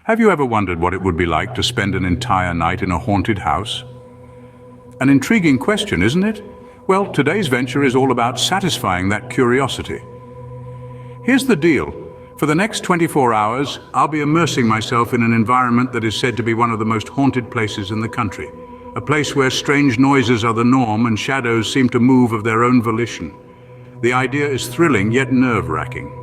Have you ever wondered what it would be like to spend an entire night in a haunted house? An intriguing question, isn't it? Well, today's venture is all about satisfying that curiosity. Here's the deal. For the next 24 hours, I'll be immersing myself in an environment that is said to be one of the most haunted places in the country. A place where strange noises are the norm and shadows seem to move of their own volition. The idea is thrilling yet nerve-wracking.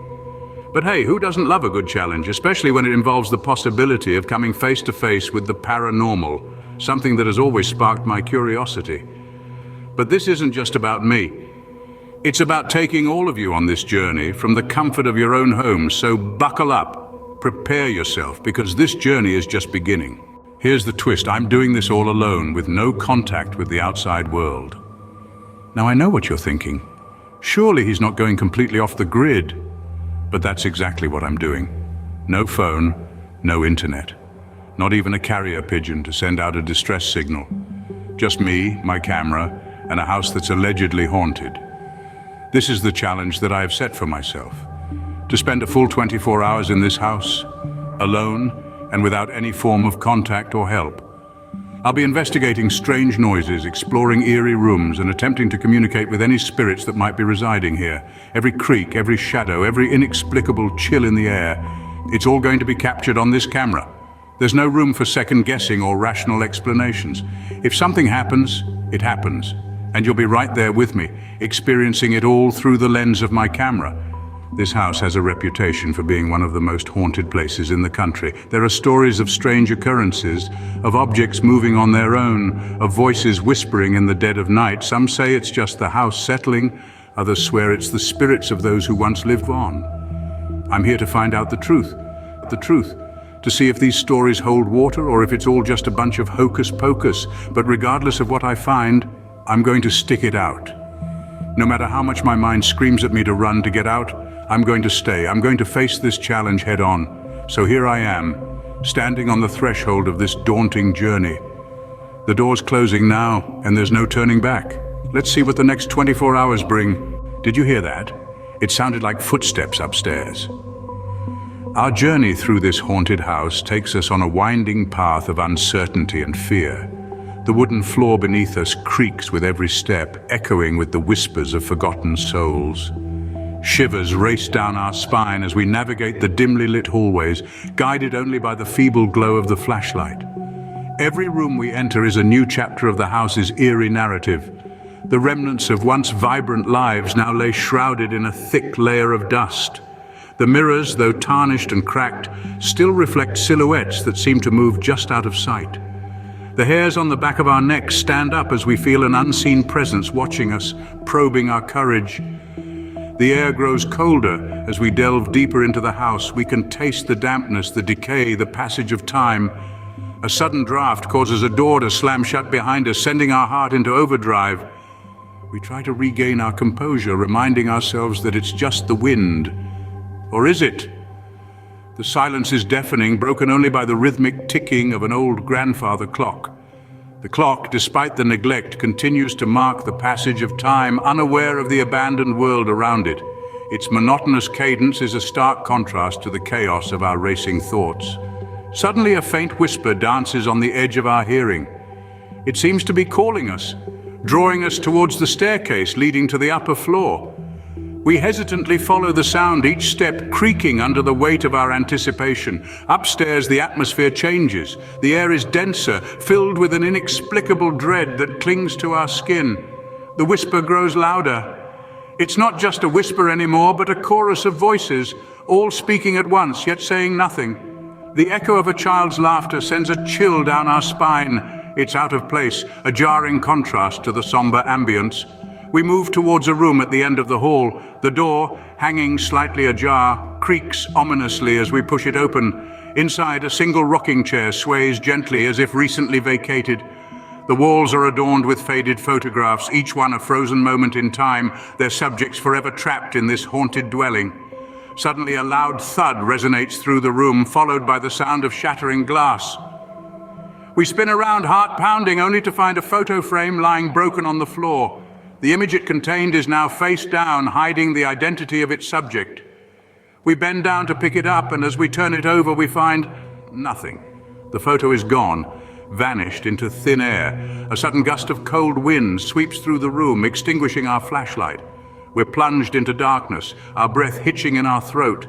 But hey, who doesn't love a good challenge, especially when it involves the possibility of coming face to face with the paranormal, something that has always sparked my curiosity. But this isn't just about me. It's about taking all of you on this journey from the comfort of your own home, so buckle up, prepare yourself, because this journey is just beginning. Here's the twist, I'm doing this all alone, with no contact with the outside world. Now I know what you're thinking. Surely he's not going completely off the grid. But that's exactly what I'm doing. No phone, no internet. Not even a carrier pigeon to send out a distress signal. Just me, my camera, and a house that's allegedly haunted. This is the challenge that I have set for myself. To spend a full 24 hours in this house, alone and without any form of contact or help. I'll be investigating strange noises, exploring eerie rooms, and attempting to communicate with any spirits that might be residing here. Every creak, every shadow, every inexplicable chill in the air, it's all going to be captured on this camera. There's no room for second guessing or rational explanations. If something happens, it happens. And you'll be right there with me, experiencing it all through the lens of my camera. This house has a reputation for being one of the most haunted places in the country. There are stories of strange occurrences, of objects moving on their own, of voices whispering in the dead of night. Some say it's just the house settling, others swear it's the spirits of those who once lived on. I'm here to find out the truth, to see if these stories hold water or if it's all just a bunch of hocus pocus. But regardless of what I find, I'm going to stick it out. No matter how much my mind screams at me to run, to get out, I'm going to stay. I'm going to face this challenge head on. So here I am, standing on the threshold of this daunting journey. The door's closing now, and there's no turning back. Let's see what the next 24 hours bring. Did you hear that? It sounded like footsteps upstairs. Our journey through this haunted house takes us on a winding path of uncertainty and fear. The wooden floor beneath us creaks with every step, echoing with the whispers of forgotten souls. Shivers race down our spine as we navigate the dimly lit hallways, guided only by the feeble glow of the flashlight. Every room we enter is a new chapter of the house's eerie narrative. The remnants of once vibrant lives now lay shrouded in a thick layer of dust. The mirrors, though tarnished and cracked, still reflect silhouettes that seem to move just out of sight. The hairs on the back of our necks stand up as we feel an unseen presence watching us, probing our courage. The air grows colder as we delve deeper into the house. We can taste the dampness, the decay, the passage of time. A sudden draft causes a door to slam shut behind us, sending our heart into overdrive. We try to regain our composure, reminding ourselves that it's just the wind. Or is it? The silence is deafening, broken only by the rhythmic ticking of an old grandfather clock. The clock, despite the neglect, continues to mark the passage of time, unaware of the abandoned world around it. Its monotonous cadence is a stark contrast to the chaos of our racing thoughts. Suddenly, a faint whisper dances on the edge of our hearing. It seems to be calling us, drawing us towards the staircase leading to the upper floor. We hesitantly follow the sound, each step creaking under the weight of our anticipation. Upstairs, the atmosphere changes. The air is denser, filled with an inexplicable dread that clings to our skin. The whisper grows louder. It's not just a whisper anymore, but a chorus of voices, all speaking at once, yet saying nothing. The echo of a child's laughter sends a chill down our spine. It's out of place, a jarring contrast to the somber ambience. We move towards a room at the end of the hall. The door, hanging slightly ajar, creaks ominously as we push it open. Inside, a single rocking chair sways gently as if recently vacated. The walls are adorned with faded photographs, each one a frozen moment in time, their subjects forever trapped in this haunted dwelling. Suddenly, a loud thud resonates through the room, followed by the sound of shattering glass. We spin around, heart pounding, only to find a photo frame lying broken on the floor. The image it contained is now face down, hiding the identity of its subject. We bend down to pick it up, and as we turn it over, we find nothing. The photo is gone, vanished into thin air. A sudden gust of cold wind sweeps through the room, extinguishing our flashlight. We're plunged into darkness, our breath hitching in our throat.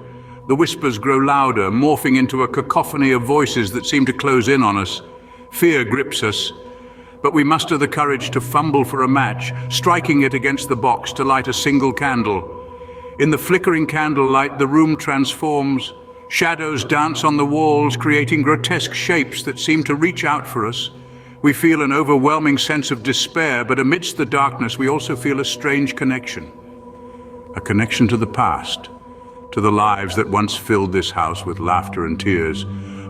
The whispers grow louder, morphing into a cacophony of voices that seem to close in on us. Fear grips us, but we muster the courage to fumble for a match, striking it against the box to light a single candle. In the flickering candlelight, the room transforms. Shadows dance on the walls, creating grotesque shapes that seem to reach out for us. We feel an overwhelming sense of despair, but amidst the darkness, we also feel a strange connection. A connection to the past, to the lives that once filled this house with laughter and tears,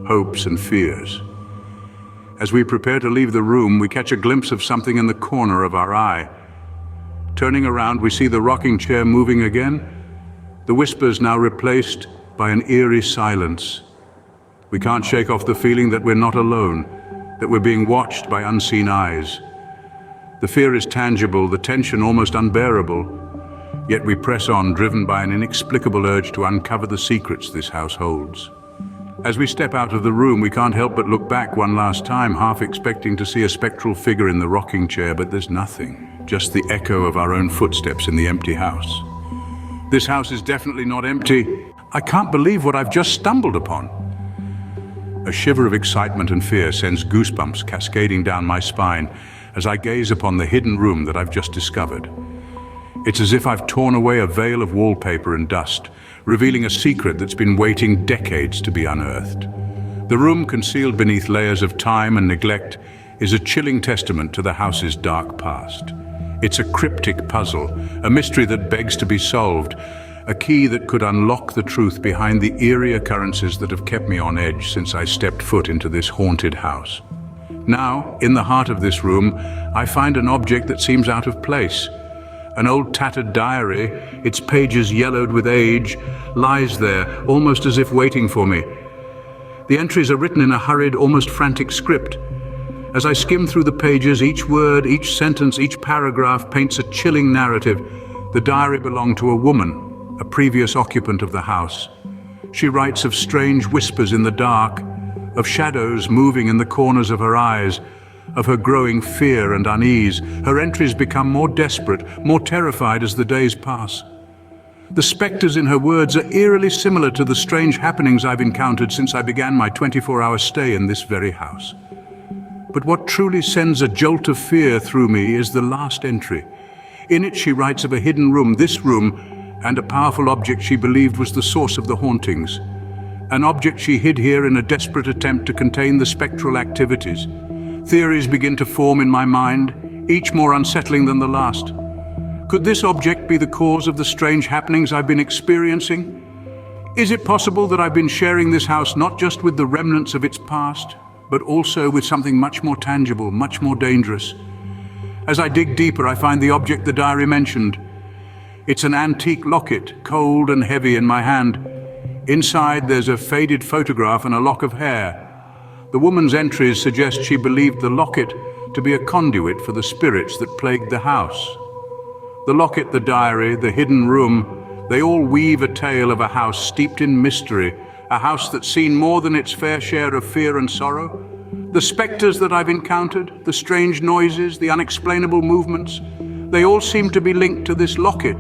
hopes and fears. As we prepare to leave the room, we catch a glimpse of something in the corner of our eye. Turning around, we see the rocking chair moving again, the whispers now replaced by an eerie silence. We can't shake off the feeling that we're not alone, that we're being watched by unseen eyes. The fear is tangible, the tension almost unbearable. Yet we press on, driven by an inexplicable urge to uncover the secrets this house holds. As we step out of the room, we can't help but look back one last time, half expecting to see a spectral figure in the rocking chair, but there's nothing, just the echo of our own footsteps in the empty house. This house is definitely not empty. I can't believe what I've just stumbled upon. A shiver of excitement and fear sends goosebumps cascading down my spine as I gaze upon the hidden room that I've just discovered. It's as if I've torn away a veil of wallpaper and dust, revealing a secret that's been waiting decades to be unearthed. The room, concealed beneath layers of time and neglect, is a chilling testament to the house's dark past. It's a cryptic puzzle, a mystery that begs to be solved, a key that could unlock the truth behind the eerie occurrences that have kept me on edge since I stepped foot into this haunted house. Now, in the heart of this room, I find an object that seems out of place. An old tattered diary, its pages yellowed with age, lies there, almost as if waiting for me. The entries are written in a hurried, almost frantic script. As I skim through the pages, each word, each sentence, each paragraph paints a chilling narrative. The diary belonged to a woman, a previous occupant of the house. She writes of strange whispers in the dark, of shadows moving in the corners of her eyes, of her growing fear and unease. Her entries become more desperate, more terrified as the days pass. The specters in her words are eerily similar to the strange happenings I've encountered since I began my 24-hour stay in this very house. But what truly sends a jolt of fear through me is the last entry. In it she writes of a hidden room, this room, and a powerful object she believed was the source of the hauntings. An object she hid here in a desperate attempt to contain the spectral activities. Theories begin to form in my mind, each more unsettling than the last. Could this object be the cause of the strange happenings I've been experiencing? Is it possible that I've been sharing this house not just with the remnants of its past, but also with something much more tangible, much more dangerous? As I dig deeper, I find the object the diary mentioned. It's an antique locket, cold and heavy in my hand. Inside, there's a faded photograph and a lock of hair. The woman's entries suggest she believed the locket to be a conduit for the spirits that plagued the house. The locket, the diary, the hidden room, they all weave a tale of a house steeped in mystery, a house that's seen more than its fair share of fear and sorrow. The specters that I've encountered, the strange noises, the unexplainable movements, they all seem to be linked to this locket,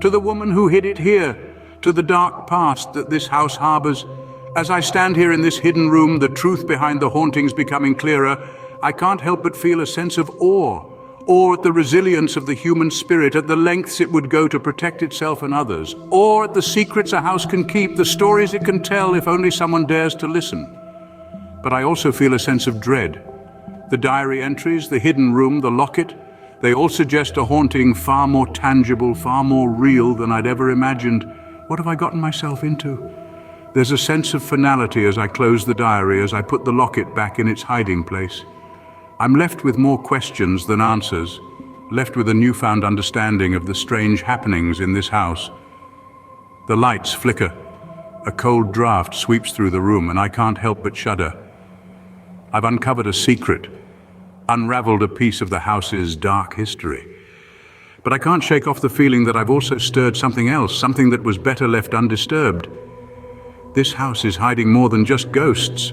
to the woman who hid it here, to the dark past that this house harbors. As I stand here in this hidden room, the truth behind the hauntings becoming clearer, I can't help but feel a sense of awe at the resilience of the human spirit, at the lengths it would go to protect itself and others, or at the secrets a house can keep, the stories it can tell if only someone dares to listen. But I also feel a sense of dread. The diary entries, the hidden room, the locket, they all suggest a haunting far more tangible, far more real than I'd ever imagined. What have I gotten myself into? There's a sense of finality as I close the diary, as I put the locket back in its hiding place. I'm left with more questions than answers, left with a newfound understanding of the strange happenings in this house. The lights flicker. A cold draft sweeps through the room, and I can't help but shudder. I've uncovered a secret, unraveled a piece of the house's dark history. But I can't shake off the feeling that I've also stirred something else, something that was better left undisturbed. This house is hiding more than just ghosts.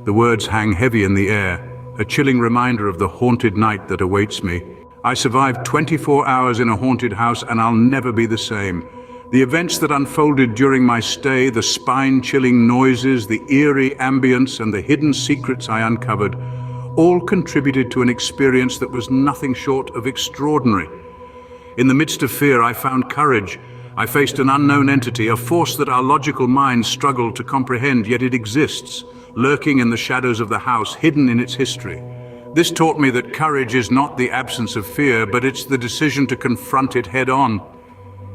The words hang heavy in the air, a chilling reminder of the haunted night that awaits me. I survived 24 hours in a haunted house and I'll never be the same. The events that unfolded during my stay, the spine-chilling noises, the eerie ambience, and the hidden secrets I uncovered, all contributed to an experience that was nothing short of extraordinary. In the midst of fear, I found courage. I faced an unknown entity, a force that our logical minds struggle to comprehend, yet it exists, lurking in the shadows of the house, hidden in its history. This taught me that courage is not the absence of fear, but it's the decision to confront it head-on.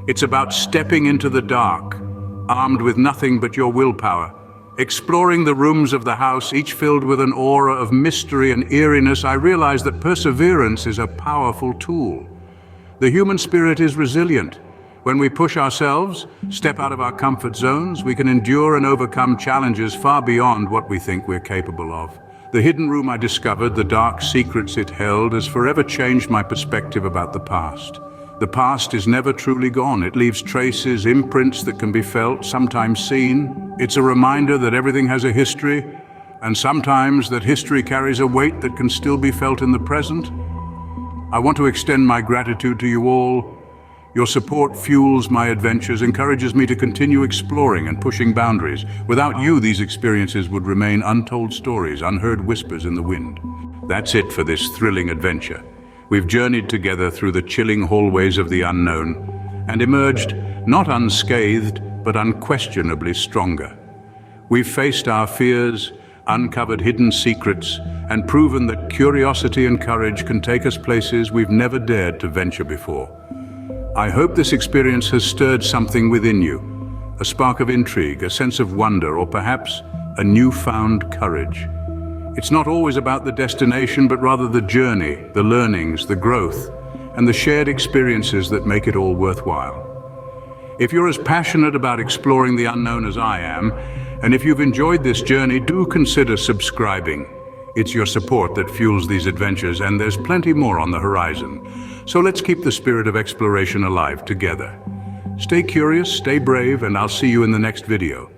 It's about stepping into the dark, armed with nothing but your willpower. Exploring the rooms of the house, each filled with an aura of mystery and eeriness, I realized that perseverance is a powerful tool. The human spirit is resilient. When we push ourselves, step out of our comfort zones, we can endure and overcome challenges far beyond what we think we're capable of. The hidden room I discovered, the dark secrets it held, has forever changed my perspective about the past. The past is never truly gone. It leaves traces, imprints that can be felt, sometimes seen. It's a reminder that everything has a history, and sometimes that history carries a weight that can still be felt in the present. I want to extend my gratitude to you all. Your support fuels my adventures, encourages me to continue exploring and pushing boundaries. Without you, these experiences would remain untold stories, unheard whispers in the wind. That's it for this thrilling adventure. We've journeyed together through the chilling hallways of the unknown and emerged not unscathed, but unquestionably stronger. We've faced our fears, uncovered hidden secrets, and proven that curiosity and courage can take us places we've never dared to venture before. I hope this experience has stirred something within you, a spark of intrigue, a sense of wonder, or perhaps a newfound courage. It's not always about the destination, but rather the journey, the learnings, the growth, and the shared experiences that make it all worthwhile. If you're as passionate about exploring the unknown as I am, and if you've enjoyed this journey, do consider subscribing. It's your support that fuels these adventures, and there's plenty more on the horizon. So let's keep the spirit of exploration alive together. Stay curious, stay brave, and I'll see you in the next video.